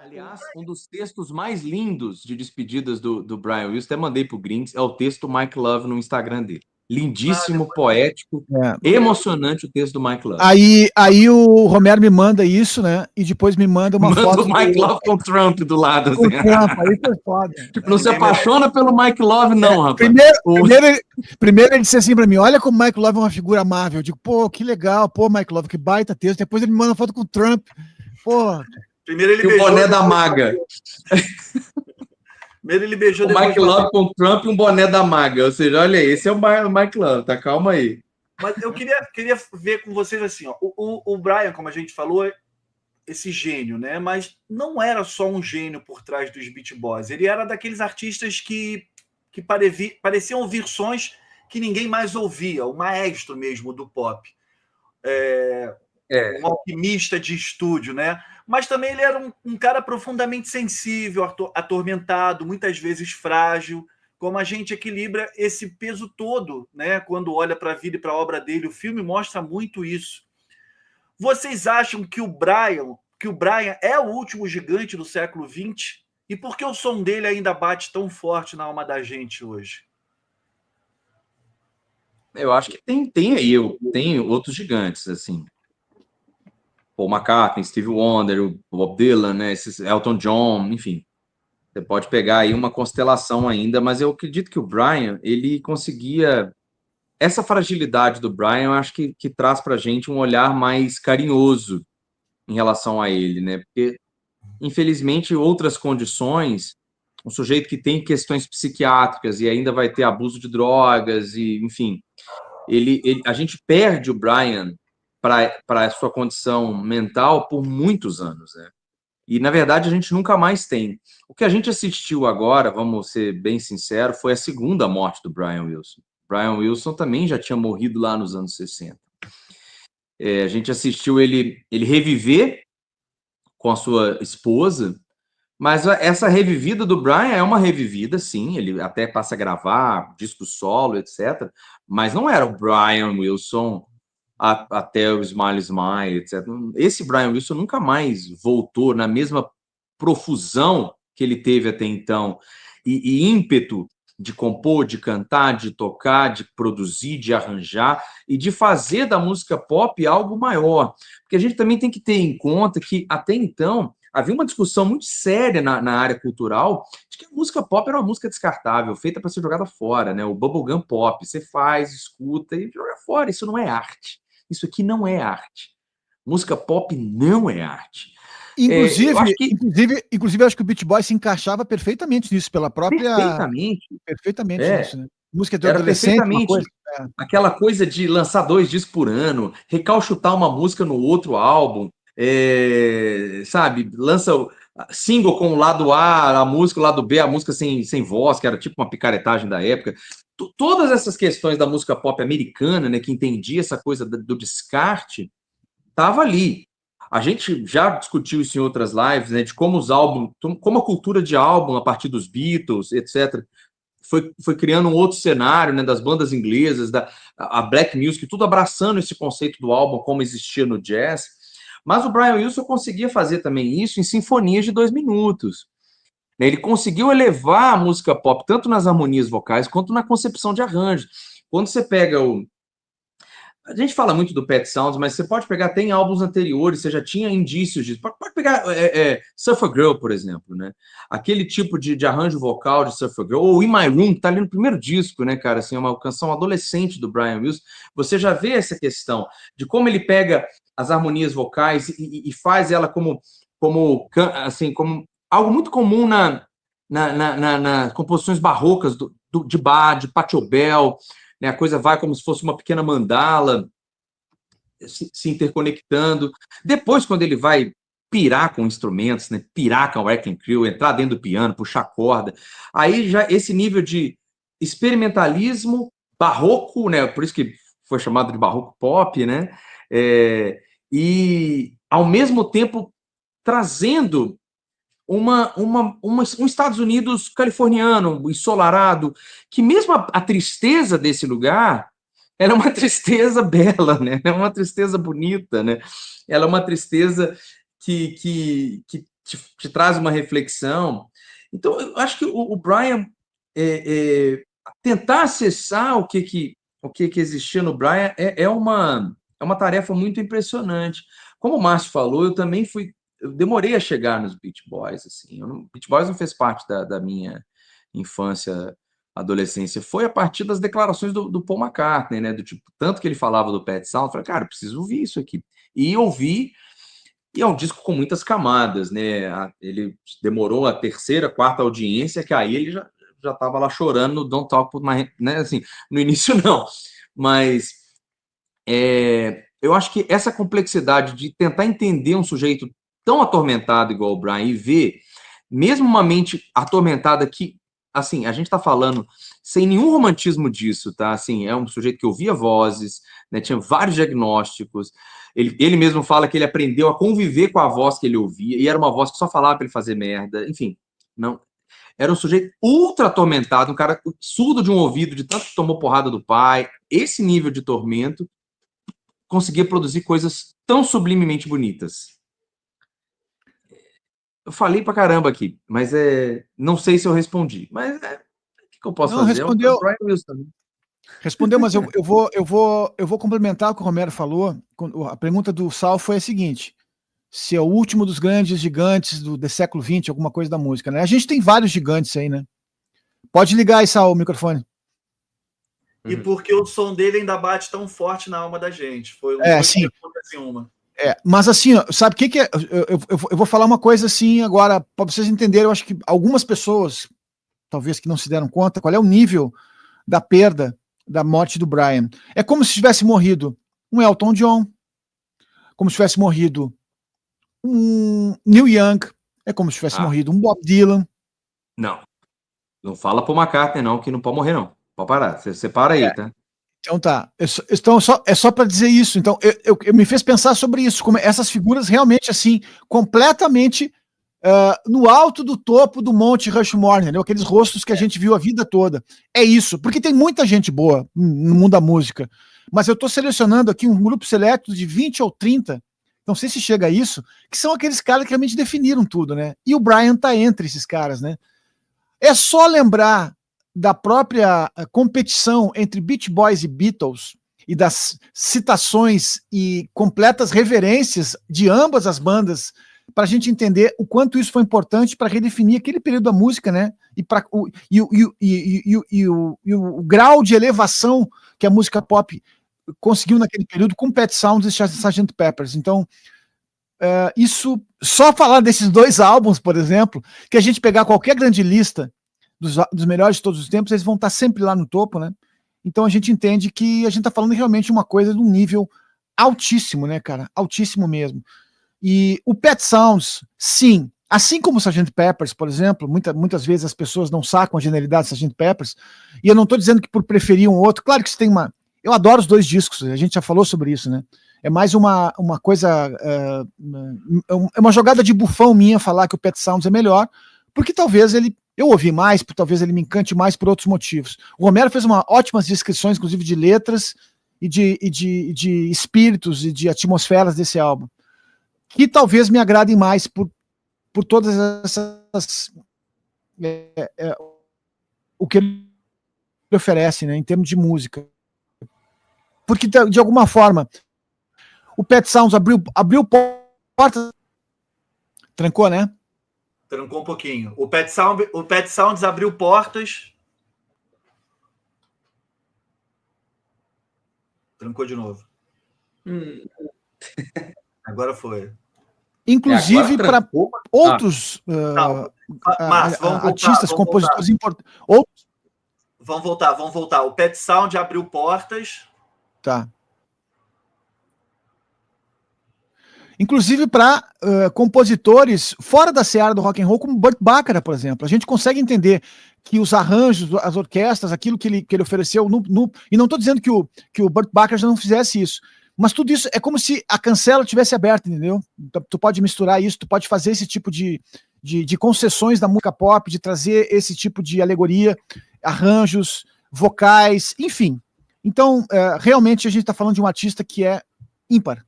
Aliás, um dos textos mais lindos de despedidas do Brian Wilson, até mandei pro Grinks, é o texto do Mike Love no Instagram dele. Lindíssimo, poético, emocionante o texto do Mike Love. Aí o Romero me manda isso, né? E depois me manda uma foto. Manda o Mike Love com o Trump do lado. Com o Trump, aí foi foda. Tipo, não se apaixona pelo Mike Love, não, rapaz. Primeiro ele disse assim pra mim: olha como o Mike Love é uma figura amável. Eu digo, pô, que legal, pô, Mike Love, que baita texto. Depois ele me manda uma foto com o Trump. Pô. Primeiro ele beijou o boné da maga. Primeiro ele beijou o Mike Love com o Trump e um boné da maga. Ou seja, olha aí, esse é o Mike Love, tá? Calma aí. Mas eu queria ver com vocês assim, ó. O Brian, como a gente falou, esse gênio, né? Mas não era só um gênio por trás dos Beach Boys. Ele era daqueles artistas que pareciam ouvir sons que ninguém mais ouvia, o maestro mesmo do pop. Um alquimista de estúdio, né? Mas também ele era um cara profundamente sensível, atormentado, muitas vezes frágil. Como a gente equilibra esse peso todo, né? Quando olha para a vida e para a obra dele, o filme mostra muito isso. Vocês acham que o Brian é o último gigante do século XX? E por que o som dele ainda bate tão forte na alma da gente hoje? Eu acho que tem outros gigantes, assim. Paul McCartney, Stevie Wonder, o Bob Dylan, né? Elton John, enfim. Você pode pegar aí uma constelação ainda, mas eu acredito que o Brian, ele conseguia... Essa fragilidade do Brian, eu acho que traz pra gente um olhar mais carinhoso em relação a ele, né? Porque, infelizmente, outras condições, um sujeito que tem questões psiquiátricas e ainda vai ter abuso de drogas, e enfim, a gente perde o Brian para a sua condição mental por muitos anos, né? E, na verdade, a gente nunca mais tem. O que a gente assistiu agora, vamos ser bem sinceros, foi a segunda morte do Brian Wilson. Brian Wilson também já tinha morrido lá nos anos 60. A gente assistiu ele reviver com a sua esposa, mas essa revivida do Brian é uma revivida, sim, ele até passa a gravar disco solo, etc., mas não era o Brian Wilson até o Smile Smile, etc. Esse Brian Wilson nunca mais voltou na mesma profusão que ele teve até então, e ímpeto de compor, de cantar, de tocar, de produzir, de arranjar e de fazer da música pop algo maior. Porque a gente também tem que ter em conta que, até então, havia uma discussão muito séria na área cultural de que a música pop era uma música descartável, feita para ser jogada fora, né? O bubblegum pop, você faz, escuta e joga fora. Isso não é arte. Isso aqui não é arte. Música pop não é arte. Inclusive, acho que o Beach Boys se encaixava perfeitamente nisso, pela própria... Perfeitamente nisso, né? Música de adolescente, uma coisa... Aquela coisa de lançar 2 discos por ano, recalchutar uma música no outro álbum, sabe? Lança single com o lado A, a música, o lado B, a música sem voz, que era tipo uma picaretagem da época. Todas essas questões da música pop americana, né, que entendia essa coisa do descarte, estava ali. A gente já discutiu isso em outras lives, né, de como os álbuns, como a cultura de álbum, a partir dos Beatles, etc., foi criando um outro cenário, né, das bandas inglesas, a black music, tudo abraçando esse conceito do álbum como existia no jazz. Mas o Brian Wilson conseguia fazer também isso em sinfonias de 2 minutos. Ele conseguiu elevar a música pop, tanto nas harmonias vocais, quanto na concepção de arranjos. Quando você pega A gente fala muito do Pet Sounds, mas você pode pegar, tem álbuns anteriores, você já tinha indícios disso. Pode pegar Surfer Girl, por exemplo, né? Aquele tipo de arranjo vocal de Surfer Girl, ou In My Room, que tá ali no primeiro disco, né, cara? Assim, é uma canção adolescente do Brian Wilson. Você já vê essa questão de como ele pega as harmonias vocais e faz ela como algo muito comum nas composições barrocas de Bach, de Pachelbel, né? A coisa vai como se fosse uma pequena mandala se interconectando. Depois, quando ele vai pirar com instrumentos, né? Pirar com o Wrecking Crew, entrar dentro do piano, puxar corda, aí já esse nível de experimentalismo barroco, né? Por isso que foi chamado de barroco pop, né? E, ao mesmo tempo, trazendo um Estados Unidos californiano, ensolarado, que mesmo a tristeza desse lugar era uma tristeza bela, né? É uma tristeza bonita, né? Ela é uma tristeza que te traz uma reflexão. Então, eu acho que o Brian tentar acessar o que existia no Brian é uma tarefa muito impressionante. Como o Márcio falou, eu demorei a chegar nos Beach Boys, assim. Beach Boys não fez parte da minha infância, adolescência. Foi a partir das declarações do Paul McCartney, né? Do tipo, tanto que ele falava do Pet Sounds, eu falei, cara, eu preciso ouvir isso aqui. E ouvi, e é um disco com muitas camadas, né? Ele demorou a terceira, quarta audiência, que aí ele já estava lá chorando no Don't Talk With My Hand, né? Assim, no início não, mas eu acho que essa complexidade de tentar entender um sujeito tão atormentado igual o Brian e ver, mesmo uma mente atormentada que, assim, a gente está falando sem nenhum romantismo disso, tá? Assim, é um sujeito que ouvia vozes, né? Tinha vários diagnósticos. Ele mesmo fala que ele aprendeu a conviver com a voz que ele ouvia, e era uma voz que só falava para ele fazer merda. Enfim, não. Era um sujeito ultra atormentado, um cara surdo de um ouvido, de tanto que tomou porrada do pai. Esse nível de tormento conseguia produzir coisas tão sublimemente bonitas. Eu falei pra caramba aqui, mas não sei se eu respondi. Mas o que eu posso fazer? Respondeu. Respondeu, mas eu vou complementar o que o Romero falou. A pergunta do Sal foi a seguinte: se é o último dos grandes gigantes do século XX, alguma coisa da música, né? A gente tem vários gigantes aí, né? Pode ligar aí, Sal, o microfone. E porque o som dele ainda bate tão forte na alma da gente. Foi sim. uma. Mas assim, sabe o que é? Eu vou falar uma coisa assim agora, para vocês entenderem. Eu acho que algumas pessoas, talvez que não se deram conta, qual é o nível da perda da morte do Brian. É como se tivesse morrido um Elton John, como se tivesse morrido um Neil Young, é como se tivesse morrido um Bob Dylan. Não fala pro McCartney não, que não pode morrer não. Pode parar, você para aí, tá? Então tá, é só para dizer isso. Então eu me fez pensar sobre isso, como essas figuras realmente assim, completamente no alto do topo do Monte Rushmore, entendeu? Aqueles rostos que a gente viu a vida toda. É isso, porque tem muita gente boa no mundo da música, mas eu estou selecionando aqui um grupo seleto de 20 ou 30, não sei se chega a isso, que são aqueles caras que realmente definiram tudo, né? E o Brian tá entre esses caras, né? É só lembrar da própria competição entre Beach Boys e Beatles e das citações e completas reverências de ambas as bandas para a gente entender o quanto isso foi importante para redefinir aquele período da música, né? E o grau de elevação que a música pop conseguiu naquele período com Pet Sounds e Sgt. Peppers. Então, isso, só falar desses dois álbuns, por exemplo, que a gente pegar qualquer grande lista dos melhores de todos os tempos, eles vão estar sempre lá no topo, né? Então a gente entende que a gente está falando realmente uma coisa de um nível altíssimo, né, cara? Altíssimo mesmo. E o Pet Sounds, sim, assim como o Sgt. Peppers, por exemplo, muitas vezes as pessoas não sacam a genialidade do Sgt. Peppers, e eu não estou dizendo que por preferir um outro, claro que isso tem uma... Eu adoro os dois discos, a gente já falou sobre isso, né? É mais uma coisa, é uma jogada de bufão minha falar que o Pet Sounds é melhor, porque talvez eu ouvi mais, talvez ele me encante mais por outros motivos. O Romero fez ótimas descrições, inclusive de letras e de espíritos e de atmosferas desse álbum, que talvez me agradem mais por todas essas... o que ele oferece, né, em termos de música. Porque, de alguma forma, o Pet Sounds abriu portas... Trancou, né? Trancou um pouquinho. O Pet Sounds abriu portas. Trancou de novo. Agora foi. Inclusive para outros artistas, compositores importantes. Vamos voltar. O Pet Sound abriu portas. Tá. Inclusive para compositores fora da seara do rock and roll, como Burt Bacharach, por exemplo. A gente consegue entender que os arranjos, as orquestras, aquilo que ele ofereceu e não estou dizendo que o Burt Bacharach já não fizesse isso, mas tudo isso é como se a cancela tivesse aberta, entendeu? Tu pode misturar isso, tu pode fazer esse tipo de concessões da música pop, de trazer esse tipo de alegoria, arranjos, vocais, enfim. Então, realmente a gente está falando de um artista que é ímpar.